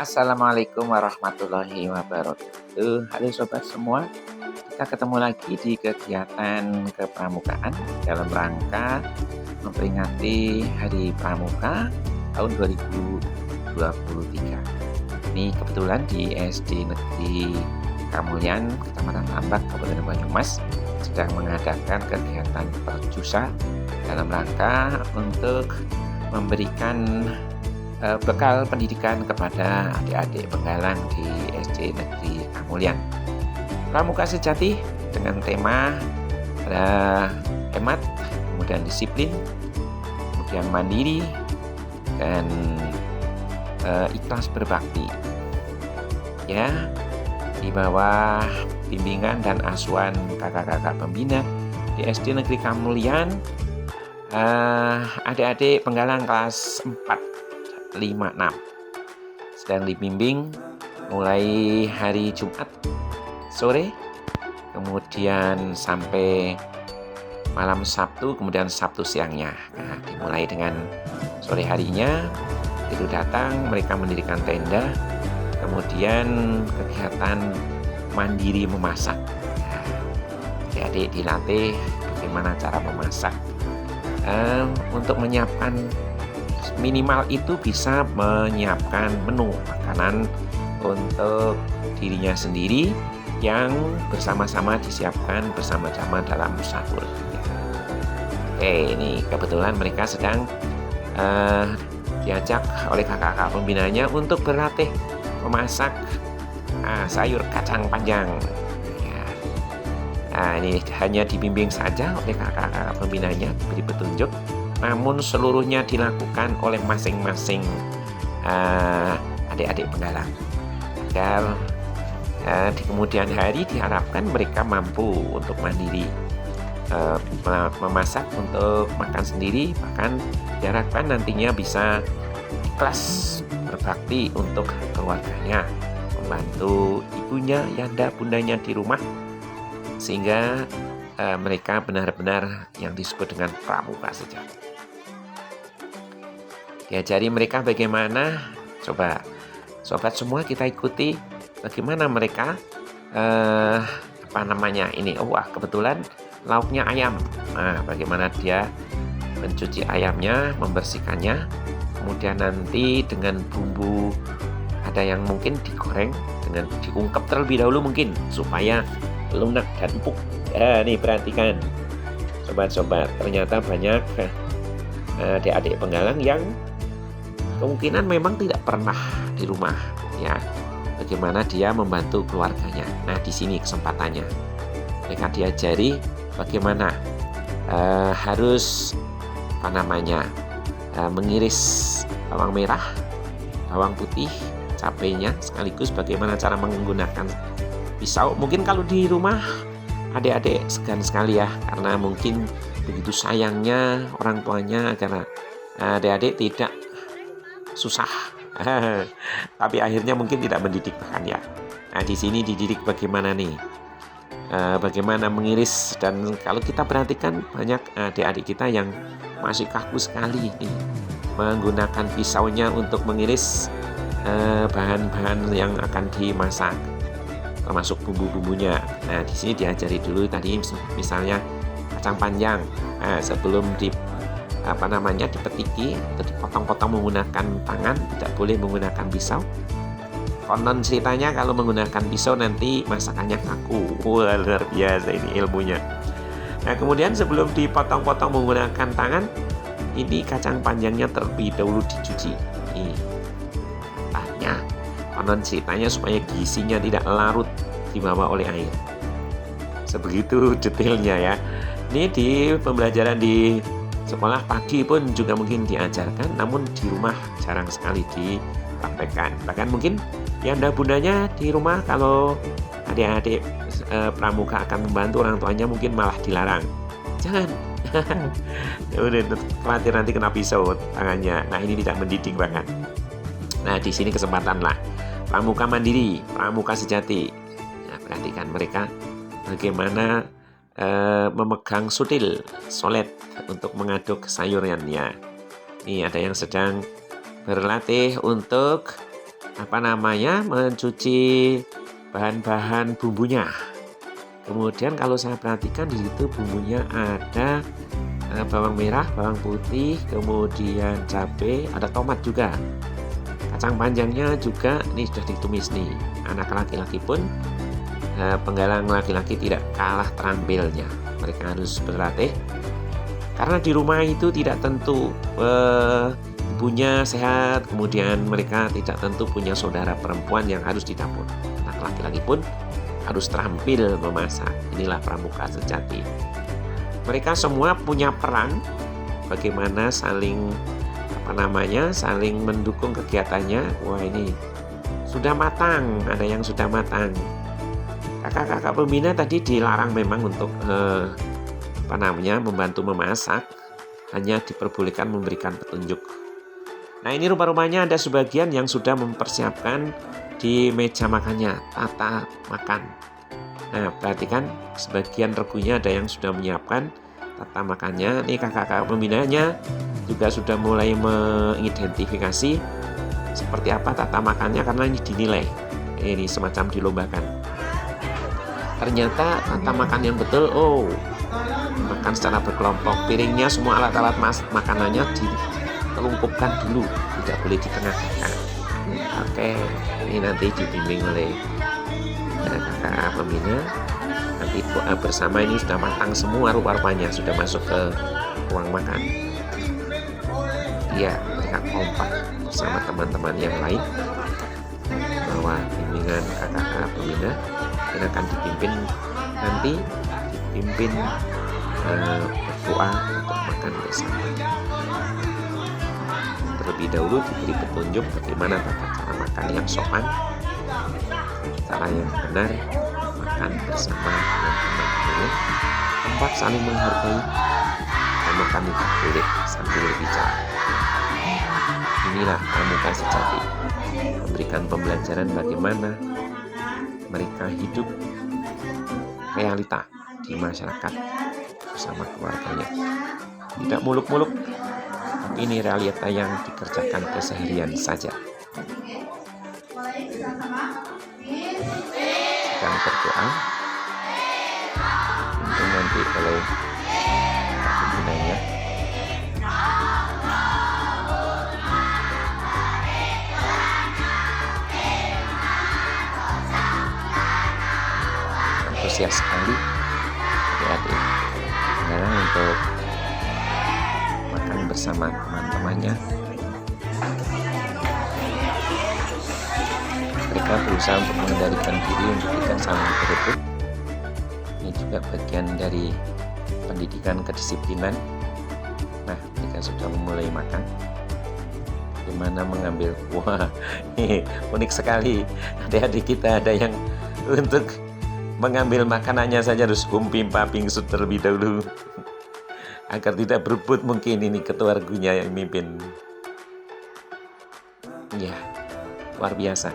Assalamualaikum warahmatullahi wabarakatuh. Halo sobat semua, kita ketemu lagi di kegiatan kepramukaan dalam rangka memperingati Hari Pramuka tahun 2023. Ini kebetulan di SD Negeri Kamulyan, Kecamatan Tambak, Kabupaten Banyumas sedang mengadakan kegiatan perjusa dalam rangka untuk memberikan bekal pendidikan kepada adik-adik penggalang di SD Negeri Kamulyan. Pramuka sejati dengan tema hemat, kemudian disiplin, kemudian mandiri, dan ikhlas berbakti. Ya, di bawah bimbingan dan asuhan kakak-kakak pembina di SD Negeri Kamulyan, adik-adik penggalang kelas 4, 5, 6 sedang dibimbing mulai hari Jumat sore, kemudian sampai malam Sabtu, kemudian Sabtu siangnya. Nah, dimulai dengan sore harinya itu datang, mereka mendirikan tenda, kemudian kegiatan mandiri memasak. Nah, adik-adik dilatih bagaimana cara memasak, untuk menyiapkan minimal itu bisa menyiapkan menu makanan untuk dirinya sendiri yang bersama-sama disiapkan bersama-sama dalam sahur. Oke, ini kebetulan mereka sedang diajak oleh kakak-kakak pembinanya untuk berlatih memasak sayur kacang panjang. Nah, ini hanya dibimbing saja oleh kakak-kakak pembinanya, beri petunjuk. Namun seluruhnya dilakukan oleh masing-masing adik-adik penggalang agar di kemudian hari diharapkan mereka mampu untuk mandiri, memasak untuk makan sendiri, bahkan diharapkan nantinya bisa ikhlas berbakti untuk keluarganya, membantu ibunya, yanda, bundanya di rumah, sehingga mereka benar-benar yang disebut dengan pramuka sejati. Diajari mereka bagaimana, coba sobat semua kita ikuti bagaimana mereka kebetulan lauknya ayam. Nah, bagaimana dia mencuci ayamnya, membersihkannya, kemudian nanti dengan bumbu, ada yang mungkin digoreng dengan diungkep terlebih dahulu mungkin supaya lunak dan empuk. Nih perhatikan sobat-sobat, ternyata banyak adik-adik penggalang yang kemungkinan memang tidak pernah di rumah, ya. Bagaimana dia membantu keluarganya. Nah, di sini kesempatannya. Mereka diajari bagaimana harus mengiris bawang merah, bawang putih, cabenya, sekaligus bagaimana cara menggunakan pisau. Mungkin kalau di rumah adik-adik segan sekali ya, karena mungkin begitu sayangnya orang tuanya agar adik-adik tidak susah, tapi akhirnya mungkin tidak mendidik bahkan ya. Nah, di sini dididik bagaimana nih, bagaimana mengiris, dan kalau kita perhatikan banyak adik-adik kita yang masih kaku sekali nih menggunakan pisaunya untuk mengiris bahan-bahan yang akan dimasak, termasuk bumbu-bumbunya. Nah, di sini diajari dulu tadi misalnya kacang panjang, sebelum dipetiki atau dipotong-potong menggunakan tangan, tidak boleh menggunakan pisau. Konon ceritanya kalau menggunakan pisau nanti masakannya kaku. Wah, luar biasa ini ilmunya. Nah, kemudian sebelum dipotong-potong menggunakan tangan, ini kacang panjangnya terlebih dahulu dicuci. Konon ceritanya supaya gizinya tidak larut dibawa oleh air. Sebegitu detailnya ya. Ini di pembelajaran di sekolah pagi pun juga mungkin diajarkan, namun di rumah jarang sekali dipraktekkan. Bahkan mungkin yanda bundanya di rumah kalau adik-adik pramuka akan membantu orang tuanya mungkin malah dilarang. Jangan. Udah khawatir nanti kena pisau tangannya. Nah, ini tidak mendidik bahkan. Nah, di sini kesempatan lah. Pramuka mandiri, pramuka sejati. Nah, perhatikan mereka bagaimana memegang solet untuk mengaduk sayurannya. Ini ada yang sedang berlatih untuk mencuci bahan-bahan bumbunya. Kemudian kalau saya perhatikan di situ bumbunya ada bawang merah, bawang putih, kemudian cabai, ada tomat juga. Kacang panjangnya juga ini sudah ditumis nih. Anak laki-laki pun penggalang laki-laki tidak kalah terampilnya. Mereka harus berlatih karena di rumah itu tidak tentu ibunya sehat, kemudian mereka tidak tentu punya saudara perempuan yang harus di dapur. Anak laki-laki pun harus terampil memasak. Inilah pramuka sejati. Mereka semua punya peran bagaimana saling mendukung kegiatannya. Wah, ini sudah matang, ada yang sudah matang. Kakak-kakak pembina tadi dilarang memang untuk membantu memasak, hanya diperbolehkan memberikan petunjuk. Nah, ini rupa-rupanya ada sebagian yang sudah mempersiapkan di meja makannya, tata makan. Nah, perhatikan sebagian regunya ada yang sudah menyiapkan tata makannya. Ini kakak-kakak pembinanya juga sudah mulai mengidentifikasi seperti apa tata makannya karena ini dinilai. Ini semacam dilombakan. Ternyata tata makan yang betul, makan secara berkelompok. Piringnya semua alat-alat makanannya ditelungkupkan dulu, tidak boleh ditengah-tengah. Oke, ini nanti dibimbing oleh kakak pembina. Nanti doa bersama ini sudah matang semua rupa-rupanya, sudah masuk ke ruang makan. Dia terlihat kompak bersama teman-teman yang lain bahwa bimbingan kakak pembina yang akan dipimpin berdoa untuk makan bersama. Terlebih dahulu diberi petunjuk bagaimana tata cara makan yang sopan, cara yang benar, makan bersama dengan teman-teman, tempat saling menghargai, dan makan tidak boleh sambil bicara. Inilah pramuka sejati, memberikan pembelajaran bagaimana mereka hidup realita di masyarakat bersama keluarganya. Tidak muluk-muluk, tapi ini realita yang dikerjakan keseharian saja. Sedang berdoa untuk nanti oleh pembinanya. Antusias sekali adik-adik untuk makan bersama teman-temannya. Mereka berusaha untuk mengendalikan diri untuk tidak saling berebut. Ini juga bagian dari pendidikan kedisiplinan. Nah, mereka sudah mulai makan. Bagaimana mengambil, unik sekali. Adik-adik kita ada yang untuk mengambil makanannya saja harus humpim pingsut terlebih dahulu agar tidak berebut. Mungkin ini ketua regunya yang mimpin. Ya, luar biasa.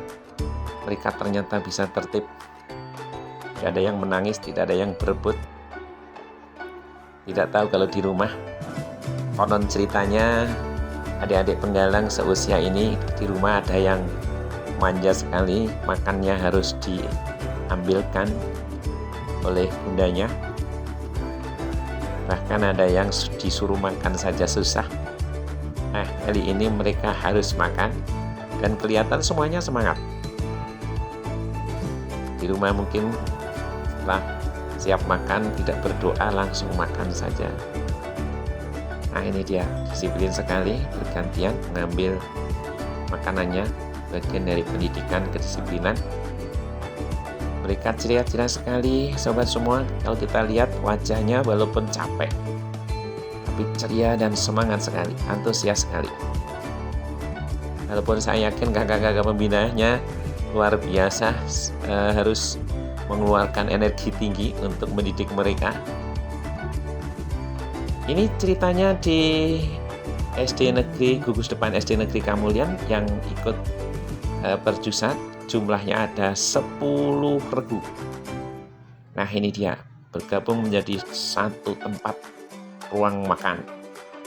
Mereka ternyata bisa tertib. Tidak ada yang menangis, tidak ada yang berebut. Tidak tahu kalau di rumah, konon ceritanya adik-adik penggalang seusia ini di rumah ada yang manja sekali, makannya harus diambilkan oleh bundanya. Bahkan ada yang disuruh makan saja susah. Nah, kali ini mereka harus makan dan kelihatan semuanya semangat. Di rumah mungkin setelah siap makan tidak berdoa, langsung makan saja. Nah, ini dia disiplin sekali, bergantian mengambil makanannya, bagian dari pendidikan kedisiplinan. Mereka ceria-ceria sekali, sobat semua. Kalau kita lihat wajahnya walaupun capek, tapi ceria dan semangat sekali, antusias sekali. Walaupun saya yakin kakak-kakak pembinanya luar biasa, harus mengeluarkan energi tinggi untuk mendidik mereka. Ini ceritanya di SD Negeri Gugus Depan SD Negeri Kamulyan yang ikut perjusat. Jumlahnya ada 10 regu. Nah, ini dia bergabung menjadi satu tempat ruang makan.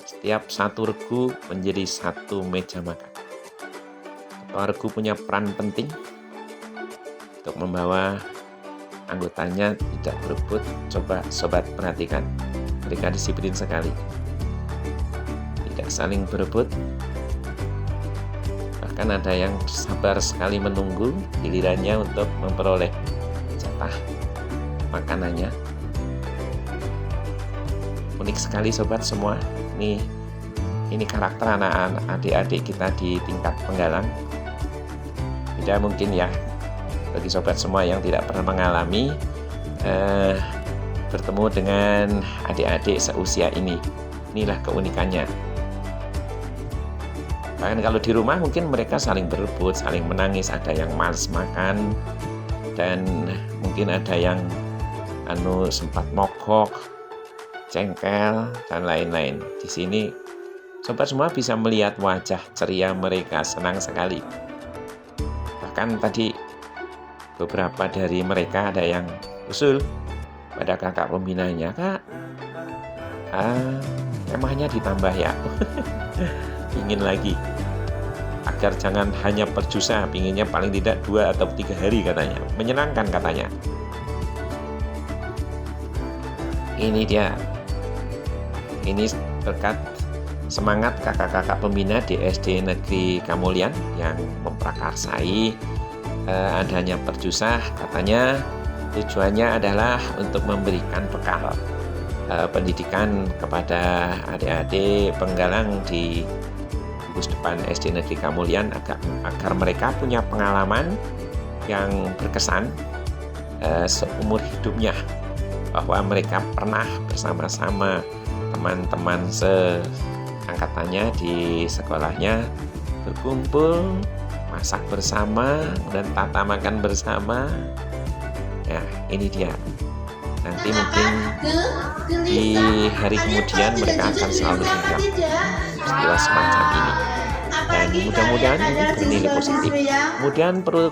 Setiap satu regu menjadi satu meja makan. Keluarga punya peran penting untuk membawa anggotanya tidak berebut. Coba sobat perhatikan, mereka disiplin sekali, tidak saling berebut. Bahkan ada yang sabar sekali menunggu gilirannya untuk memperoleh jatah makanannya. Unik sekali sobat semua. Ini karakter anak-anak adik-adik kita di tingkat Penggalang. Tidak mungkin ya bagi sobat semua yang tidak pernah mengalami bertemu dengan adik-adik seusia ini. Inilah keunikannya. Bahkan kalau di rumah mungkin mereka saling berebut, saling menangis, ada yang malas makan, dan mungkin ada yang sempat mogok, jengkel, dan lain-lain. Di sini sobat semua bisa melihat wajah ceria mereka, senang sekali. Bahkan tadi beberapa dari mereka ada yang usul pada kakak pembinanya, "Kak, kemahnya ditambah ya." Ingin lagi, agar jangan hanya perjusa, pinginnya paling tidak 2 atau 3 hari katanya. Menyenangkan katanya. Ini dia. Ini berkat semangat kakak-kakak pembina di SD Negeri Kamulian yang memprakarsai adanya perjusa. Katanya tujuannya adalah untuk memberikan bekal pendidikan kepada adik-adik Penggalang di Gugus Depan SD Negeri Kamulian agar mereka punya pengalaman yang berkesan seumur hidupnya, bahwa mereka pernah bersama-sama teman-teman seangkatannya di sekolahnya berkumpul, masak bersama, dan tata makan bersama. Nah, ini dia. Nanti mungkin di hari kemudian mereka akan selalu ingat peristiwa semacam ini. Dan mudah-mudahan ini bernilai positif. Kemudian perlu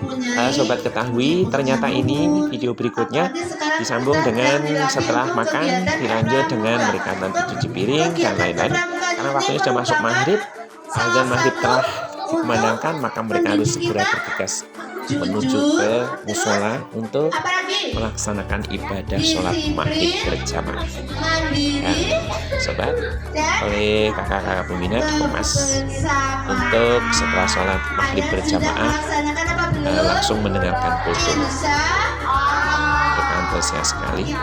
sobat ketahui, ternyata ini video berikutnya disambung dengan setelah makan, dilanjut dengan mereka nanti cuci piring dan lain-lain. Karena waktunya sudah masuk maghrib, azan maghrib telah dikumandangkan, maka mereka harus segera bergegas menuju ke musola untuk melaksanakan ibadah sholat maghrib berjamaah. Dan sobat, oleh kakak-kakak pembina dikemas untuk setelah sholat maghrib berjamaah langsung mendengarkan kultum. Mereka antusias sekali.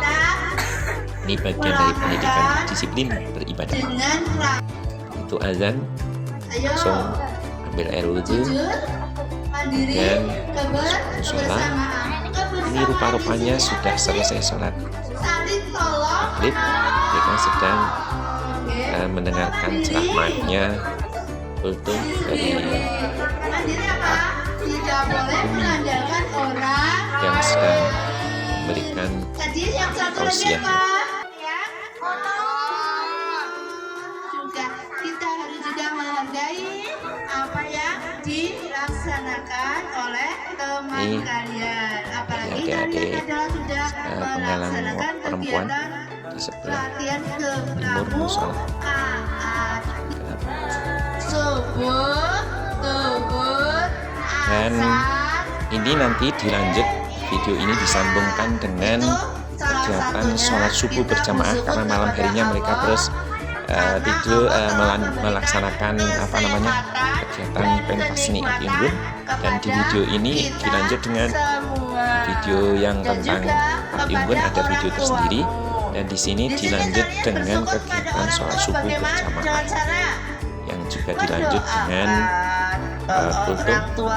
Ini bagian dari pendidikan disiplin beribadah. Itu azan, langsung ambil air wudhu dan musola. Ini rupa-rupanya sudah selesai sholat maghrib. Mereka sedang mendengarkan ceramahnya kultum dari yang sedang memberikan tausiah. Kita harus juga menghargai apa yang dilaksanakan oleh teman kalian. Apalagi kalian adalah sudah melaksanakan perempuan kegiatan di sebelah latihan ke timur musola. Dan ini nanti dilanjut, video ini disambungkan dengan kegiatan sholat subuh berjamaah, karena malam harinya mereka terus melaksanakan kegiatan pentas seni Ati Unggun. Dan di video ini dilanjut dengan video yang tentang Ati Unggun, ada video tersendiri. Dan di sini dilanjut dengan kegiatan sholat subuh berjamaah yang juga dilanjut dengan kultum,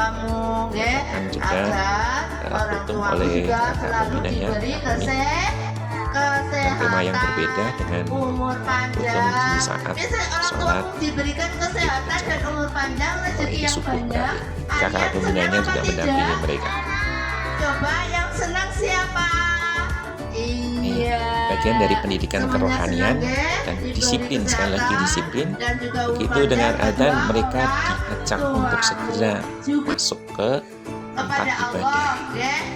dan juga kultum oleh kakak pembinanya. Dan tema yang berbeda dengan kultum di saat sholat subuh tadi. Kakak pembinanya juga mendampingi mereka. Coba yang senang siapa? Ini bagian dari pendidikan kerohanian dan disiplin, sekali lagi disiplin. Begitu dengan adzan, mereka diajak untuk segera masuk ke tempat ibadah.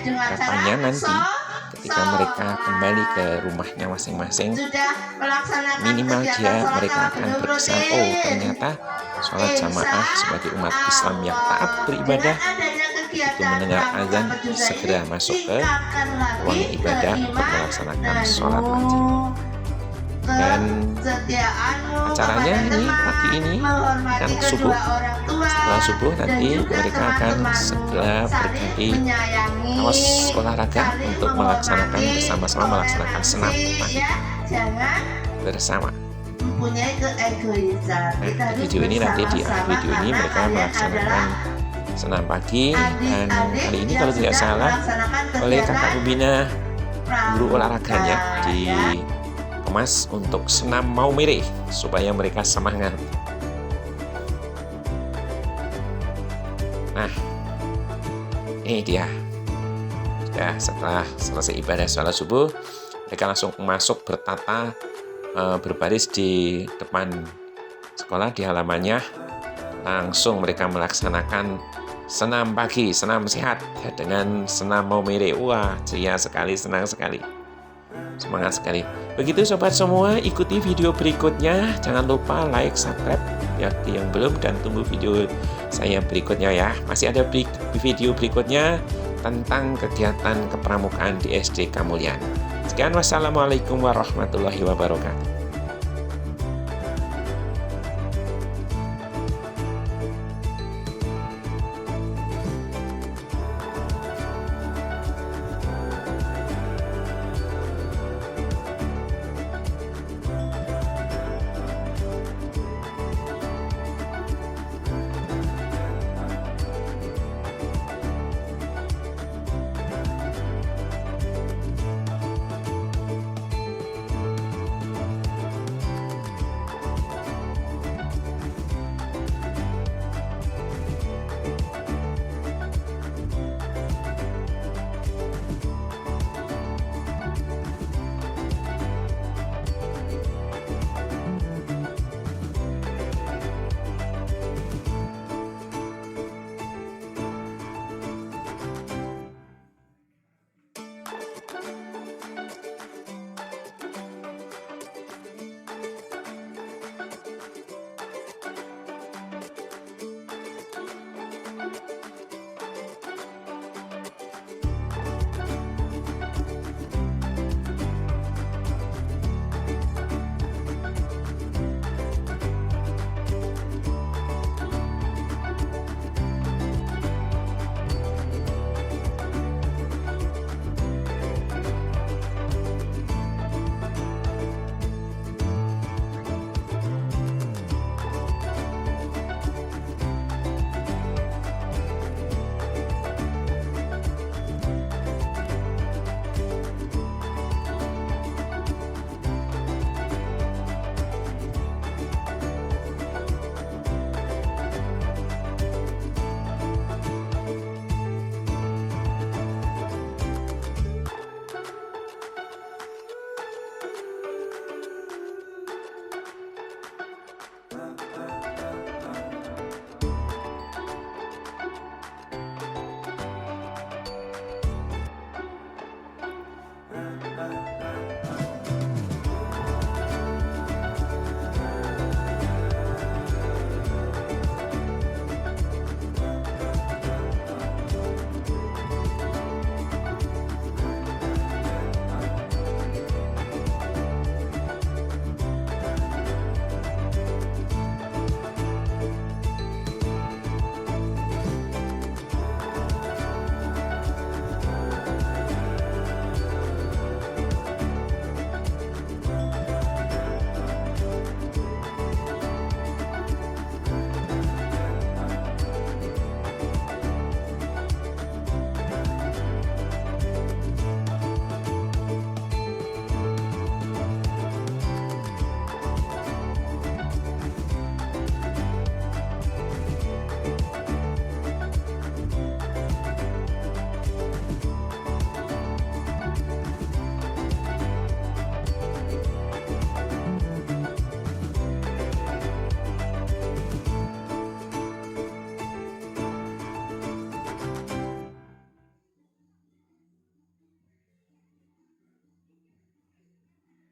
Katanya nanti ketika mereka kembali ke rumahnya masing-masing, sudah melaksanakan minimal kegiatan sholat mereka sama akan penduduk berkesan, rutin. oh ternyata sholat jamaah sebagai umat Islam yang taat beribadah, itu mendengar azan segera masuk ke ruang ibadah untuk melaksanakan sholat wajib. Dan acaranya ini pagi ini kan subuh. Setelah subuh nanti mereka akan segera berganti kaos olahraga untuk melaksanakan bersama-sama melaksanakan senam pagi bersama. Nah, di video ini nanti di akhir video ini mereka melaksanakan senam pagi, dan kali ini kalau tidak salah oleh kakak pembina guru olahraganya dikemas untuk senam mau mereh supaya mereka semangat. Nah, ini dia. Sudah setelah selesai ibadah sholat subuh, mereka langsung masuk bertata berbaris di depan sekolah di halamannya. Langsung mereka melaksanakan senam pagi, senam sehat dengan senam mau mereh. Wah, ceria sekali, senang sekali, semangat sekali. Begitu sobat semua, ikuti video berikutnya. Jangan lupa like, subscribe bagi yang belum, dan tunggu video saya berikutnya ya. Masih ada video berikutnya tentang kegiatan kepramukaan di SD Kamulyan. Sekian, wassalamualaikum warahmatullahi wabarakatuh.